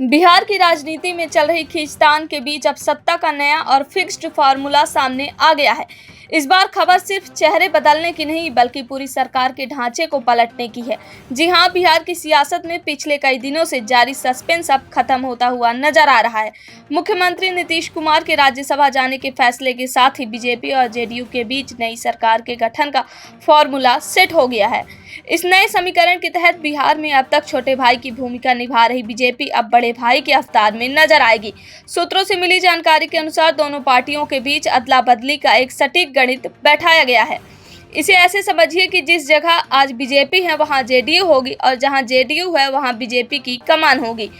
बिहार की राजनीति में चल रही खींचतान के बीच अब सत्ता का नया और फिक्स्ड फार्मूला सामने आ गया है। इस बार खबर सिर्फ चेहरे बदलने की नहीं बल्कि पूरी सरकार के ढांचे को पलटने की है। जी हां, बिहार की सियासत में पिछले कई दिनों से जारी सस्पेंस अब खत्म होता हुआ नजर आ रहा है। मुख्यमंत्री नीतीश कुमार के राज्यसभा जाने के फैसले के साथ ही बीजेपी और जेडीयू के बीच नई सरकार के गठन का फॉर्मूला सेट हो गया है। इस नए समीकरण के तहत बिहार में अब तक छोटे भाई की भूमिका निभा रही बीजेपी अब बड़े भाई के अवतार में नजर आएगी। सूत्रों से मिली जानकारी के अनुसार दोनों पार्टियों के बीच अदला बदली का एक सटीक गणित बैठाया गया है। इसे ऐसे समझिए कि जिस जगह आज बीजेपी है वहां जेडीयू होगी और जहां जेडीयू है वहां बीजेपी की कमान होगी।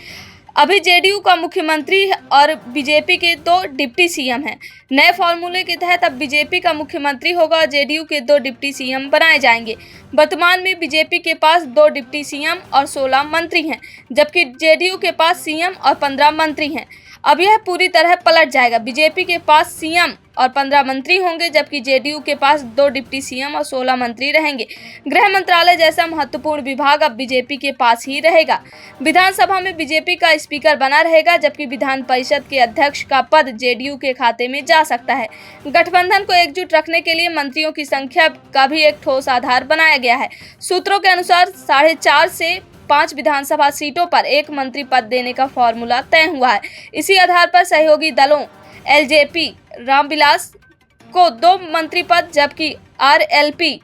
अभी जेडीयू का मुख्यमंत्री और बीजेपी के 2 डिप्टी सीएम हैं। नए फॉर्मूले के तहत अब बीजेपी का मुख्यमंत्री होगा और जेडीयू के 2 डिप्टी सीएम बनाए जाएंगे। वर्तमान में बीजेपी के पास 2 डिप्टी सीएम और 16 मंत्री हैं, जबकि जेडीयू के पास सीएम और 15 मंत्री हैं। अब यह पूरी तरह पलट जाएगा। बीजेपी के पास सीएम और 15 मंत्री होंगे, जबकि जेडीयू के पास 2 डिप्टी सीएम और 16 मंत्री रहेंगे। गृह मंत्रालय जैसा महत्वपूर्ण विभाग अब बीजेपी के पास ही रहेगा। विधानसभा में बीजेपी का स्पीकर बना रहेगा, जबकि विधान परिषद के अध्यक्ष का पद जेडीयू के खाते में जा सकता है। गठबंधन को एकजुट रखने के लिए मंत्रियों की संख्या का भी एक ठोस आधार बनाया गया है। सूत्रों के अनुसार 4.5 से 5 विधानसभा सीटों पर एक मंत्री पद देने का फॉर्मूला तय हुआ है। इसी आधार पर सहयोगी दलों एलजेपी रामविलास को 2 मंत्री पद, जबकि आरएलपी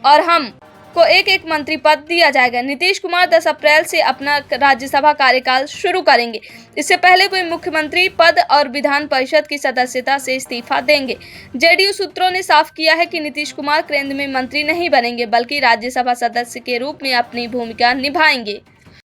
और हम को एक मंत्री पद दिया जाएगा। नीतीश कुमार 10 अप्रैल से अपना राज्यसभा कार्यकाल शुरू करेंगे। इससे पहले वे मुख्यमंत्री पद और विधान परिषद की सदस्यता से इस्तीफा देंगे। जेडीयू सूत्रों ने साफ किया है कि नीतीश कुमार केंद्र में मंत्री नहीं बनेंगे बल्कि राज्यसभा सदस्य के रूप में अपनी भूमिका निभाएंगे।